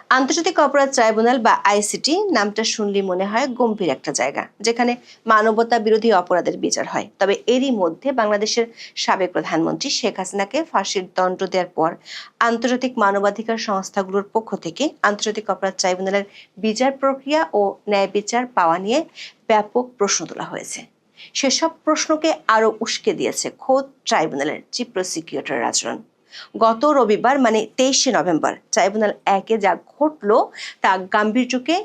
আন্তর্জাতিক অপরাধ ট্রাইব্যুনাল বা আইসিটি নামটা শুনলে মনে হয় গম্ভীর একটা জায়গা, যেখানে মানবতা বিরোধী অপরাধের বিচার হয়। তবে এরই মধ্যে বাংলাদেশের সাবেক প্রধানমন্ত্রী শেখ হাসিনাকে ফাঁসির দণ্ড দেওয়ার পর আন্তর্জাতিক মানবাধিকার সংস্থাগুলোর পক্ষ থেকে আন্তর্জাতিক অপরাধ ট্রাইব্যুনালের বিচার প্রক্রিয়া ও ন্যায় বিচার পাওয়া নিয়ে ব্যাপক প্রশ্ন তোলা হয়েছে। সেসব প্রশ্নকে আরো উস্কে দিয়েছে খোদ ট্রাইব্যুনালের চিফ প্রসিকিউটরের আচরণ। গত রবিবার মানে 23শে নভেম্বর ট্রাইব্যুনাল 1-এ যা ঘটলো তা গাম্ভীর্যকে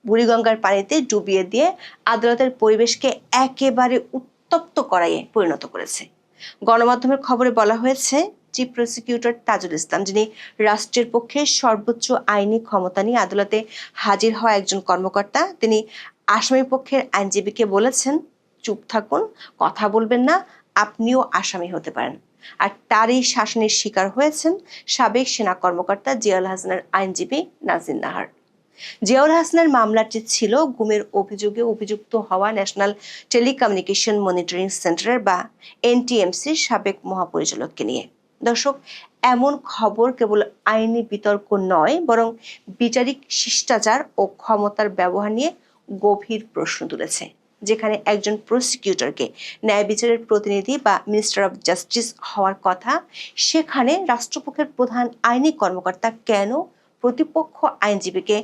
বুড়িগঙ্গার পানিতে ডুবিয়ে দিয়ে আদালতের পরিবেশকে একেবারে উত্তপ্ত করাইয়ে পরিণত করেছে। গণমাধ্যমের খবরে বলা হয়েছে, চিফ প্রসিকিউটর তাজুল ইসলাম, যিনি রাষ্ট্রের পক্ষে সর্বোচ্চ আইনি ক্ষমতা নিয়ে আদালতে হাজির হওয়া একজন কর্মকর্তা, তিনি আসামি পক্ষের আইনজীবীকে বলেছেন, চুপ থাকুন, কথা বলবেন না, আপনিও আসামি হতে পারেন। আর তারই শাসনের শিকার হয়েছেন সাবেক সেনা কর্মকর্তা জিয়াউল হাসানের আইনজীবী নাজির নাহার। জিয়াউল হাসানের মামলাটি ছিল গুমের অভিযোগে অভিযুক্ত হওয়া ন্যাশনাল টেলিকমিউনিকেশন মনিটরিং সেন্টারের বা এনটিএমসির সাবেক মহাপরিচালককে নিয়ে। দর্শক, এমন খবর কেবল আইনি বিতর্ক নয়, বরং বিচারিক শিষ্টাচার ও ক্ষমতার ব্যবহার নিয়ে গভীর প্রশ্ন তুলেছে। যেখানে একজন প্রসিকিউটরকে ন্যায় বিচারের প্রতিনিধি বা মিনিস্টার অফ জাস্টিস হওয়ার কথা, সেখানে রাষ্ট্রপক্ষের প্রধান আইনি কর্মকর্তা কেন প্রতিপক্ষ আইনজীবীকে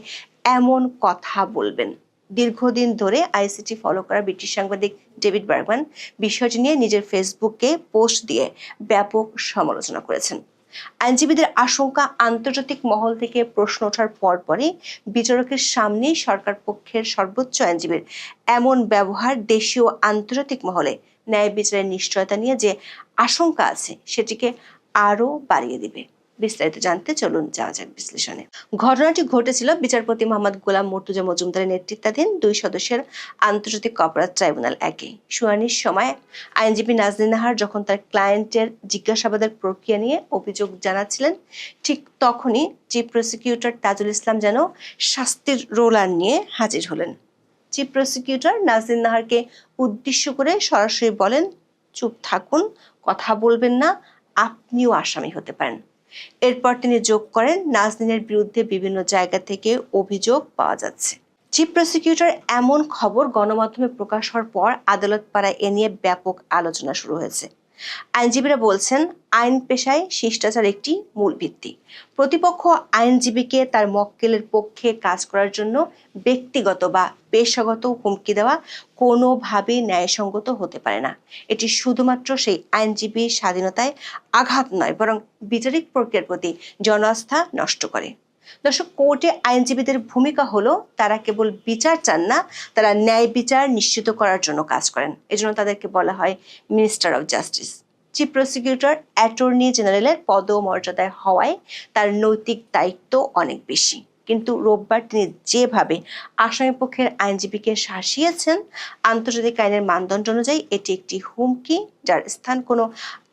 এমন কথা বলবেন? দীর্ঘদিন ধরে আইসিটি ফলো করা ব্রিটিশ সাংবাদিক ডেভিড বার্গম্যান বিষয়টি নিয়ে নিজের ফেসবুকে পোস্ট দিয়ে ব্যাপক সমালোচনা করেছেন। আইনজীবীদের আশঙ্কা, আন্তর্জাতিক মহল থেকে প্রশ্ন ওঠার পরপরই বিচারকের সামনেই সরকার পক্ষের সর্বোচ্চ আইনজীবীর এমন ব্যবহার দেশীয় আন্তর্জাতিক মহলে ন্যায় বিচারের নিশ্চয়তা নিয়ে যে আশঙ্কা আছে সেটিকে আরো বাড়িয়ে দিবে। বিস্তারিত জানতে চলুন যাওয়া যাক বিশ্লেষণে। ঘটনাটি ঘটেছিল বিচারপতি মোহাম্মদ গোলাম মর্তুজা মজুমদারের নেতৃত্বাধীন 2 সদস্যের আন্তর্জাতিক অপরাধ ট্রাইব্যুনাল 1-এ। শুনানির সময় আইনজীবী নাজনীন নাহার যখন তার ক্লায়েন্টের জিজ্ঞাসাবাদের প্রক্রিয়া নিয়ে অভিযোগ জানাচ্ছিলেন, ঠিক তখনই চিফ প্রসিকিউটর তাজুল ইসলাম যেন শাস্তির রোলার নিয়ে হাজির হলেন। চিফ প্রসিকিউটর নাজনীন নাহারকে উদ্দেশ্য করে সরাসরি বলেন, চুপ থাকুন, কথা বলবেন না, আপনিও আসামি হতে পারেন। এরপর তিনি যোগ করেন, নাজনীনের বিরুদ্ধে বিভিন্ন জায়গা থেকে অভিযোগ পাওয়া যাচ্ছে। চিফ প্রসিকিউটর এমন খবর গণমাধ্যমে প্রকাশ হওয়ার পর আদালত পাড়ায় এ নিয়ে ব্যাপক আলোচনা শুরু হয়েছে। আইনজীবীরা বলছেন, আইন পেশায় শিষ্টাচার একটি মূল ভিত্তি। প্রতিপক্ষ আইনজীবীকে তার মক্কেলের পক্ষে কাজ করার জন্য ব্যক্তিগত বা পেশাগত হুমকি দেওয়া কোনোভাবেই ন্যায়সঙ্গত হতে পারে না। এটি শুধুমাত্র সেই আইনজীবীর স্বাধীনতায় আঘাত নয়, বরং বিচারিক প্রক্রিয়ার প্রতি জনআস্থা নষ্ট করে। দর্শক, কোর্টে আইনজীবীদের ভূমিকা হলো, তারা কেবল বিচার চান না, তারা ন্যায় বিচার নিশ্চিত করার জন্য কাজ করেন। এজন্য তাদেরকে বলা হয় minister of justice. Chief prosecutor attorney জেনারেলের পদমর্যাদায় হওয়ায় তার নৈতিক দায়িত্ব অনেক বেশি। কিন্তু রোববার তিনি যেভাবে আসামিপক্ষের আইনজীবীকে শাসিয়েছেন, আন্তর্জাতিক আইনের মানদণ্ড অনুযায়ী এটি একটি হুমকি, যার স্থান কোনো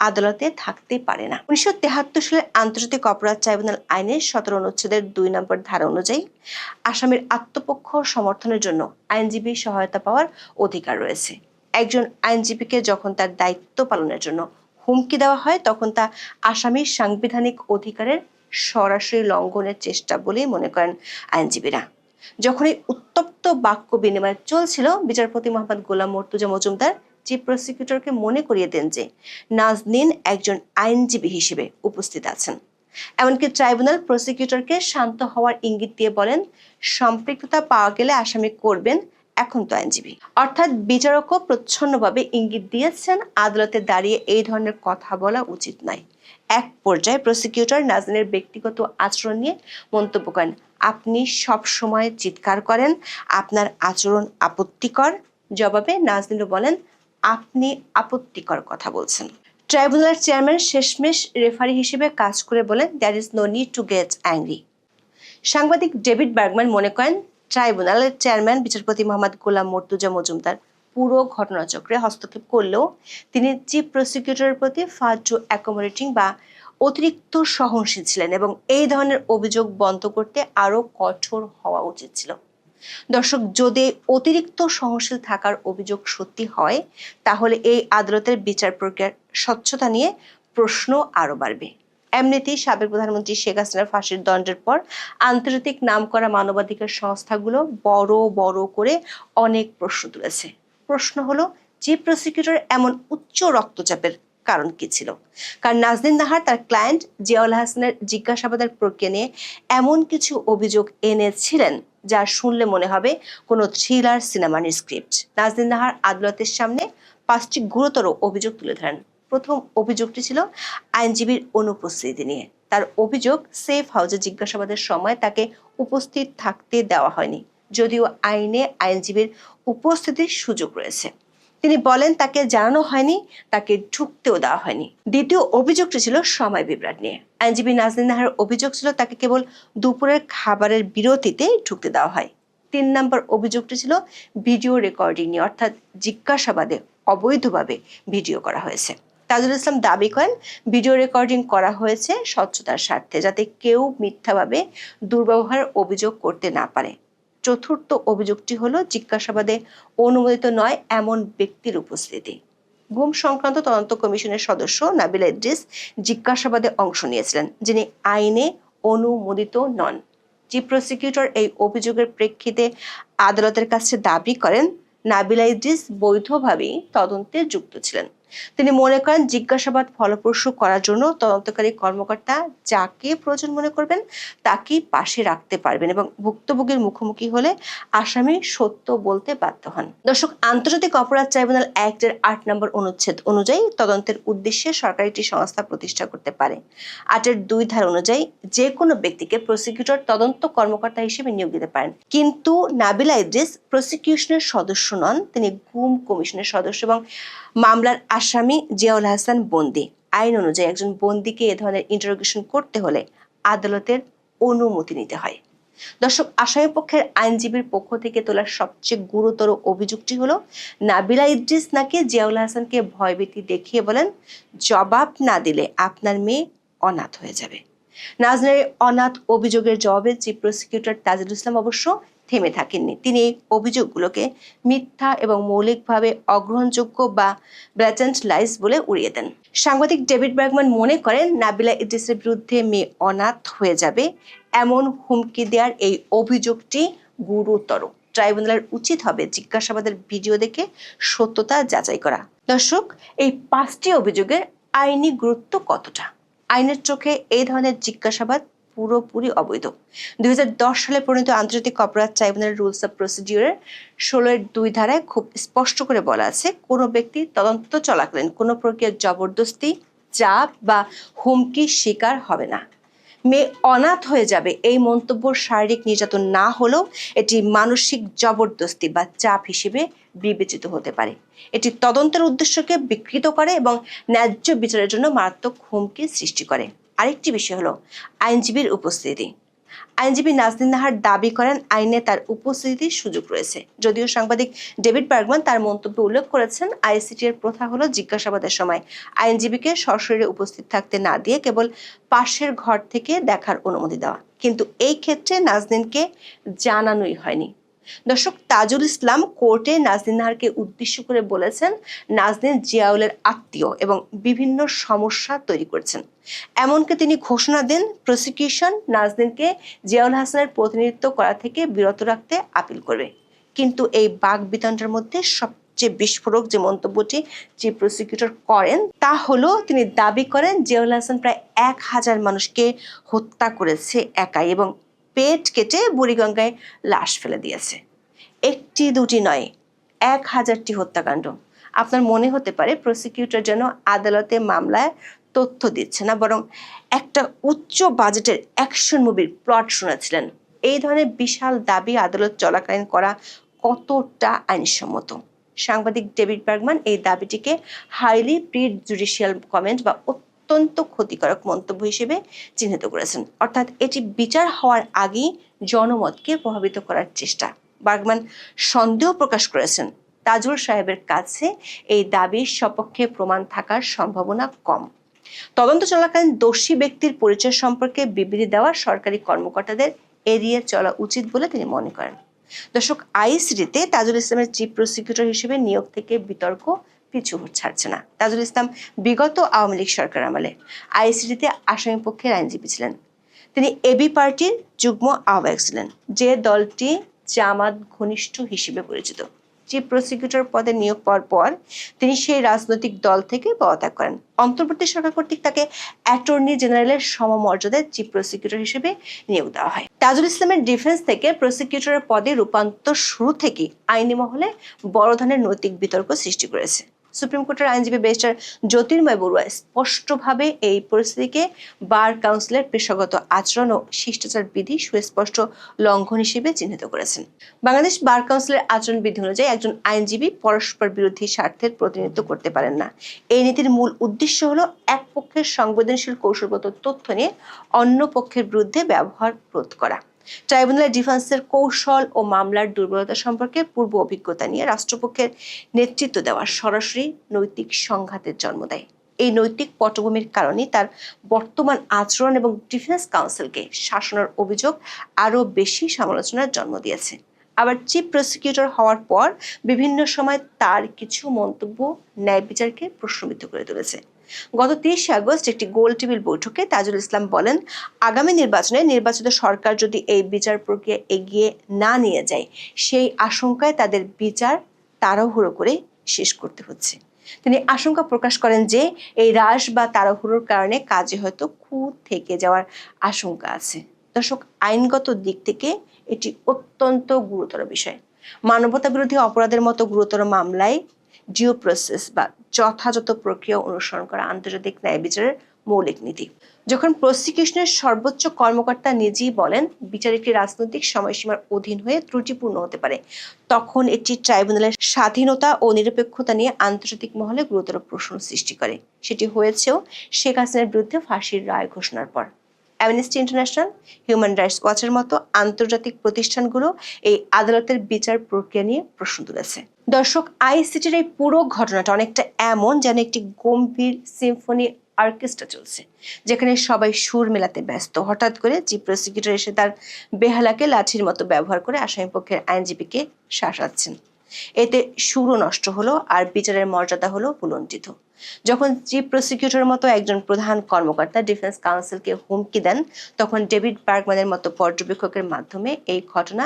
আদালতে থাকতে পারে না। 1973 সালের আন্তর্জাতিক অপরাধ ট্রাইব্যুনাল আইনের 17 অনুচ্ছেদের 2 নম্বর ধারা অনুযায়ী আসামির আত্মপক্ষ সমর্থনের জন্য আইনজীবী সহায়তা পাওয়ার অধিকার রয়েছে। একজন আইনজীবীকে যখন তার দায়িত্ব পালনের জন্য হুমকি দেওয়া হয়, তখন তা আসামির সাংবিধানিক অধিকারের সরাসরি লঙ্ঘনের চেষ্টা বলেই মনে করেন আইনজীবীরা। যখন এই উত্তপ্ত বাক্য বিনিময় চলছিল, বিচারপতি মোহাম্মদ গোলাম মর্তুজা মজুমদার চিফ প্রসিকিউটরকে মনে করিয়ে দেন যে নাজনীন একজন আইনজীবী হিসেবে উপস্থিত আছেন। এমনকি ট্রাইব্যুনাল প্রসিকিউটরকে শান্ত হওয়ার ইঙ্গিত দিয়ে বলেন, সম্পৃক্ততা পাওয়া গেলে আসামি করবেন, এখন তো আইনজীবী। অর্থাৎ বিচারকও প্রচ্ছন্নভাবে ইঙ্গিত দিয়েছেন আদালতে দাঁড়িয়ে এই ধরনের কথা বলা উচিত নয়। এক পর্যায়ে প্রসিকিউটর নাজনীনের ব্যক্তিগত আচরণ নিয়ে মন্তব্য করেন, আপনি সব সময় চিৎকার করেন, আপনার আচরণ আপত্তিকর। জবাবে নাজনীনও বলেন, আপনি আপত্তিকর কথা বলছেন। ট্রাইব্যুনালের চেয়ারম্যান শেষমেশ রেফারি হিসেবে কাজ করে বলেন, there is no need to get angry. সাংবাদিক ডেভিড বার্গম্যান মনে করেন, ট্রাইব্যুনালের চেয়ারম্যান বিচারপতি মোহাম্মদ গোলাম মর্তুজা মজুমদার পুরো ঘটনাচক্রে হস্তক্ষেপ করলেও তিনি চিফ প্রসিকিউটরের প্রতি ফার টু অ্যাকোমোডেটিং বা অতিরিক্ত সহনশীল ছিলেন এবং এই ধরনের অভিযোগ বন্ধ করতে আরো কঠোর হওয়া উচিত ছিল। দর্শক, যদি অতিরিক্ত সহনশীল থাকার অভিযোগ সত্যি হয়, তাহলে এই আদালতের বিচার প্রক্রিয়ার স্বচ্ছতা নিয়ে প্রশ্ন আরো বাড়বে। এমনিতেই সাবেক প্রধানমন্ত্রী শেখ হাসিনার ফাঁসির দণ্ডের পর আন্তর্জাতিক নামকরা মানবাধিকার সংস্থাগুলো বড় বড় করে অনেক প্রশ্ন তুলেছে। প্রশ্ন হলো, চিফ প্রসিকিউটর এমন উচ্চ রক্তচাপের কারণ কি ছিল? কারণ নাজনীন নাহার তার ক্লায়েন্ট জিয়াউল হাসানের জিজ্ঞাসাবাদের প্রক্রিয়া নিয়ে এমন কিছু অভিযোগ এনেছিলেন যা শুনলে মনে হবে কোনো থ্রিলার সিনেমার স্ক্রিপ্ট। নাজনীন নাহার আদালতের সামনে 5টি গুরুতর অভিযোগ তুলে ধরেন। প্রথম অভিযোগটি ছিল আইনজীবীর অনুপস্থিতি নিয়ে। তার অভিযোগ, সেফ হাউসে জিজ্ঞাসাবাদের সময় তাকে উপস্থিত থাকতে দেওয়া হয়নি, যদিও আইনে আইনজীবীর উপস্থিতির সুযোগ রয়েছে। তিনি বলেন তাকে জানানো হয়নি, তাকে ঢুকতেও দেওয়া হয়নি। দ্বিতীয় অভিযোগটি ছিল সময় বিভ্রাট নিয়ে। আইনজীবী নাজনীন নাহার অভিযোগ ছিল তাকে কেবল দুপুরের খাবারের বিরতিতে ঢুকতে দেওয়া হয়। 3 নম্বর অভিযোগটি ছিল ভিডিও রেকর্ডিং নিয়ে, অর্থাৎ জিজ্ঞাসাবাদে অবৈধভাবে ভিডিও করা হয়েছে। তাজুল ইসলাম দাবি করেন ভিডিও রেকর্ডিং করা হয়েছে স্বচ্ছতার স্বার্থে, যাতে কেউ মিথ্যাভাবে দুর্ব্যবহারের অভিযোগ করতে না পারে। চতুর্থ অভিযোগটি হলো জিজ্ঞাসাবাদে অনুমোদিত নয় এমন ব্যক্তির উপস্থিতি। গুম সংক্রান্ত তদন্ত কমিশনের সদস্য নাবিলা ইদ্রিস জিজ্ঞাসাবাদে অংশ নিয়েছিলেন, যিনি আইনে অনুমোদিত নন। চিফ প্রসিকিউটর এই অভিযোগের প্রেক্ষিতে আদালতের কাছে দাবি করেন নাবিলা ইদ্রিস বৈধভাবেই তদন্তে যুক্ত ছিলেন। তিনি মনে করেন জিজ্ঞাসাবাদ ফলপ্রসূ করার জন্য তদন্তকারী কর্মকর্তা যাকে প্রয়োজন মনে করবেন তাকেই পাশে রাখতে পারবেন এবং ভুক্তভোগীর মুখোমুখি হলে আসামি সত্য বলতে বাধ্য হন। দর্শক, আন্তর্জাতিক অপরাধ ট্রাইব্যুনাল অ্যাক্টের 8 নম্বর অনুচ্ছেদ অনুযায়ী তদন্তের উদ্দেশ্যে সরকারি একটি সংস্থা প্রতিষ্ঠা করতে পারে। 8-এর 2 ধারা অনুযায়ী যে কোনো ব্যক্তিকে প্রসিকিউটর তদন্ত কর্মকর্তা হিসেবে নিয়োগ দিতে পারেন। কিন্তু নাবিলা ইদ্রিস প্রসিকিউশনের সদস্য নন, তিনি গুম কমিশনের সদস্য এবং মামলার আসামি জিয়াউল হাসান বন্দী। আইন অনুযায়ী একজন বন্দীকে এ ধরনের ইন্টারোগেশন করতে হলে আদালতের অনুমতি নিতে হয়। দর্শক, আসামি পক্ষের আইনজীবীর পক্ষ থেকে তোলা সবচেয়ে গুরুতর অভিযোগটি হলো নাবিলা ইদ্রিস নাকি জিয়াউল হাসানকে ভয়ভীতি দেখিয়ে বলেন, জবাব না দিলে আপনার মেয়ে অনাথ হয়ে যাবে। নাজনীনের অনাথ অভিযোগের জবাবে চিফ প্রসিকিউটর তাজুল ইসলাম অবশ্য থেমে থাকেননি। তিনি এই অভিযোগগুলোকে মিথ্যা এবং মৌলিকভাবে অগ্রহণযোগ্য বা ব্ল্যাটান্ট লাইস বলে উড়িয়ে দেন। সাংবাদিক ডেভিড বার্গম্যান মনে করেন নাবিলা ইদ্রিসের বিরুদ্ধে মেয়ে অনাথ হয়ে যাবে এমন হুমকি দেওয়ার এই অভিযোগটি গুরুতর। ট্রাইব্যুনালের উচিত হবে জিজ্ঞাসাবাদের ভিডিও দেখে সত্যতা যাচাই করা। দর্শক, এই 5টি অভিযোগের আইনি গুরুত্ব কতটা? আইনের চোখে এই ধরনের জিজ্ঞাসাবাদ পুরোপুরি অবৈধ। 2010 সালে প্রণীত আন্তর্জাতিক অপরাধ ট্রাইব্যুনালের রুলস অফ প্রসিডিউরের 16-এর 2 ধারায় খুব স্পষ্ট করে বলা আছে, কোনো ব্যক্তি তদন্ত চলাকালীন কোনো প্রক্রিয়ার জবরদস্তি, চাপ বা হুমকির শিকার হবে না। মেয়ে অনাথ হয়ে যাবে এই মন্তব্য শারীরিক নির্যাতন না হলেও এটি মানসিক জবরদস্তি বা চাপ হিসেবে বিবেচিত হতে পারে। এটি তদন্তের উদ্দেশ্যকে বিকৃত করে এবং ন্যায্য বিচারের জন্য মারাত্মক হুমকি সৃষ্টি করে। আরেকটি বিষয় হলো আইনজীবীর উপস্থিতি। আইনজীবী নাজনীন নাহার দাবি করেন আইনে তার উপস্থিতির সুযোগ রয়েছে। যদিও সাংবাদিক ডেভিড বার্গম্যান তার মন্তব্যে উল্লেখ করেছেন, আইসিটি এর প্রথা হলো জিজ্ঞাসাবাদের সময় আইনজীবীকে সশরীরে উপস্থিত থাকতে না দিয়ে কেবল পাশের ঘর থেকে দেখার অনুমতি দেওয়া, কিন্তু এই ক্ষেত্রে নাজনীনকে জানানোই হয়নি। দর্শক, তাজুল ইসলাম কোর্টে নাজনীন নাহারকে উদ্দেশ্য করে বলেছেন নাজনীন জিয়াউলের আত্মীয় এবং বিভিন্ন সমস্যা তৈরি করেছেন। এমনকি তিনি ঘোষণা দেন প্রসিকিউশন নাজনীনকে জিয়াউল হাসানের প্রতিনিধিত্ব করা থেকে বিরত রাখতে আপিল করবে। কিন্তু এই বাকবিতণ্ডার মধ্যে সবচেয়ে বিস্ফোরক যে মন্তব্যটি চিফ প্রসিকিউটর করেন তা হলো, তিনি দাবি করেন জিয়াউল হাসান প্রায় 1000 মানুষকে হত্যা করেছে একাই এবং পেট কেটে বুড়িগঙ্গায় লাশ ফেলে দিয়েছে। 1টি 2টি নয়, 1000টি হত্যাকাণ্ড। আপনার মনে হতে পারে প্রসিকিউটর যেন আদালতে মামলায় তথ্য দিচ্ছে না, বরং একটা উচ্চ বাজেটের অ্যাকশন মুভির প্লট শোনাচ্ছিলেন। এই ধরনের বিশাল দাবি আদালত চলাকালীন করা কতটা আইনসম্মত? সাংবাদিক ডেভিড বার্গম্যান এই দাবিটিকে হাইলি প্রিজুডিশিয়াল কমেন্ট বা অত্যন্ত ক্ষতিকারক মন্তব্য হিসেবে চিহ্নিত করেছেন। অর্থাৎ এটি বিচার হওয়ার আগেই জনমতকে প্রভাবিত করার চেষ্টা। বার্গম্যান সন্দেহ প্রকাশ করেছেন তাজুল সাহেবের কাছে এই দাবির সপক্ষে প্রমাণ থাকার সম্ভাবনা কম। তদন্ত চলাকালীন দোষী ব্যক্তির পরিচয় সম্পর্কে বিবৃতি দেওয়া সরকারি কর্মকর্তাদের এড়িয়ে চলা উচিত বলে তিনি মনে করেন। দর্শক, আইসিটিতে তাজুল ইসলামের চিফ প্রসিকিউটর হিসেবে নিয়োগ থেকে বিতর্ক পিছু ছাড়ছে না। তাজুল ইসলাম বিগত আওয়ামী লীগ সরকার আমলে আইসিটিতে আসামি পক্ষের আইনজীবী ছিলেন। তিনি এবি পার্টির যুগ্ম আহ্বায়ক ছিলেন, যে দলটি জামাত ঘনিষ্ঠ হিসেবে পরিচিত। চিফ প্রসিকিউটর পদে নিয়োগ পাওয়ার পর তিনি সেই রাজনৈতিক দল থেকে পদত্যাগ করেন। অন্তর্বর্তী সরকার কর্তৃক তাকে অ্যাটর্নি জেনারেলের সমমর্যাদায় চিফ প্রসিকিউটর হিসেবে নিয়োগ দেওয়া হয়। তাজুল ইসলামের ডিফেন্স থেকে প্রসিকিউটরের পদে রূপান্তর শুরু থেকেই আইনি মহলে বড় ধরনের নৈতিক বিতর্ক সৃষ্টি করেছে। সুপ্রিম কোর্টের আইনজীবী ব্যারিস্টার জ্যোতির্ময় বড়ুয়া স্পষ্টভাবে এই পরিস্থিতিকে বার কাউন্সিলের পেশাগত আচরণ ও শিষ্টাচার বিধি সুস্পষ্ট লঙ্ঘন হিসেবে চিহ্নিত করেছেন। বাংলাদেশ বার কাউন্সিলের আচরণ বিধি অনুযায়ী একজন আইনজীবী পরস্পর বিরোধী স্বার্থের প্রতিনিধিত্ব করতে পারেন না। এই নীতির মূল উদ্দেশ্য হলো এক পক্ষের সংবেদনশীল কৌশলগত তথ্য নিয়ে অন্য পক্ষের বিরুদ্ধে ব্যবহার রোধ করা। ট্রাইব্যুনালের ডিফেন্সের কৌশল ও মামলার দুর্বলতা সম্পর্কে পূর্ব অভিজ্ঞতা নিয়ে রাষ্ট্রপক্ষের নেতৃত্ব দেওয়া সরাসরি নৈতিক সংঘাতের জন্ম দেয়। এই নৈতিক পটভূমির কারণে তার বর্তমান আচরণ এবং ডিফেন্স কাউন্সিলকে শাসনের অভিযোগ আরও বেশি সমালোচনার জন্ম দিয়েছে। আবার চিফ প্রসিকিউটর হওয়ার পর বিভিন্ন সময় তার কিছু মন্তব্য ন্যায় বিচারকে প্রশ্নবিদ্ধ করে তুলেছে। গত 30 আগস্ট একটি গোল টেবিল বৈঠকে তাজুল ইসলাম বলেন, আগামী নির্বাচনে নির্বাচিত সরকার যদি এই বিচার প্রক্রিয়া এগিয়ে না নিয়ে যায়, সেই আশঙ্কায় তাদের বিচার তাড়াহুড়ো করে শেষ করতে হচ্ছে। তিনি আশঙ্কা প্রকাশ করেন যে এই হ্রাস বা তাড়াহুড়োর কারণে কাজে হয়তো খুঁত থেকে যাওয়ার আশঙ্কা আছে। দর্শক, আইনগত দিক থেকে এটি অত্যন্ত গুরুতর বিষয়। মানবতা বিরোধী অপরাধের মতো গুরুতর মামলায় ডিউ প্রসেস বা যথাযথ প্রক্রিয়া অনুসরণ করা আন্তর্জাতিক ন্যায় বিচারের মৌলিক নীতি। যখন প্রসিকিউশনের সর্বোচ্চ কর্মকর্তা নিজেই বলেন বিচার একটি রাজনৈতিক সময়সীমার অধীন হয়ে ত্রুটিপূর্ণ হতে পারে, তখন এটি ট্রাইব্যুনালের স্বাধীনতা ও নিরপেক্ষতা নিয়ে আন্তর্জাতিক মহলে গুরুতর প্রশ্ন সৃষ্টি করে। সেটি হয়েছেও শেখ হাসিনার বিরুদ্ধে ফাঁসির রায় ঘোষণার পর। অ্যামনেস্টি ইন্টারন্যাশনাল, হিউম্যান রাইটস ওয়াচের মতো আন্তর্জাতিক প্রতিষ্ঠানগুলো এই আদালতের বিচার প্রক্রিয়া নিয়ে প্রশ্ন তুলেছে। দর্শক, আইসিটির এই পুরো ঘটনাটা অনেকটা এমন যেন একটি গম্ভীর সিম্ফনি অর্কেস্ট্রা চলছে, যেখানে সবাই সুর মেলাতে ব্যস্ত। হঠাৎ করে চিফ প্রসিকিউটর এসে তার বেহালাকে লাঠির মতো ব্যবহার করে আসামিপক্ষের আইনজীবীকে শাসাচ্ছেন। এতে সুরও নষ্ট হলো আর বিচারের মর্যাদা হলো ভুলণ্ঠিত। যখন চিফ প্রসিকিউটর মতো একজন প্রধান কর্মকর্তা ডিফেন্স কাউন্সিলকে হুমকি দেন, তখন ডেভিড বার্গম্যানের মতো পর্যবেক্ষকের মাধ্যমে এই ঘটনা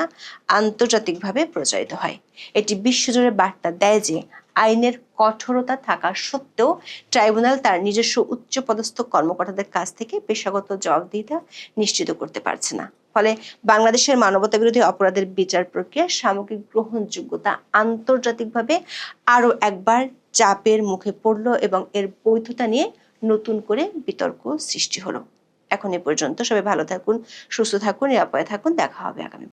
আন্তর্জাতিকভাবে প্রচারিত হয়। এটি বিশ্বজুড়ে বার্তা দেয় যে আইনের কঠোরতা থাকা সত্ত্বেও ট্রাইব্যুনাল তার নিজস্ব উচ্চপদস্থ কর্মকর্তাদের কাছ থেকে পেশাগত জবাবদিহিতা নিশ্চিত করতে পারছে না। ফলে বাংলাদেশের মানবতা বিরোধী অপরাধের বিচার প্রক্রিয়া সামগ্রিক গ্রহণযোগ্যতা আন্তর্জাতিকভাবে আরো একবার চাপের মুখে পড়ল এবং এর বৈধতা নিয়ে নতুন করে বিতর্ক সৃষ্টি হলো। এখন এ পর্যন্ত। সবাই ভালো থাকুন, সুস্থ থাকুন, নিরাপদে থাকুন। দেখা হবে আগামী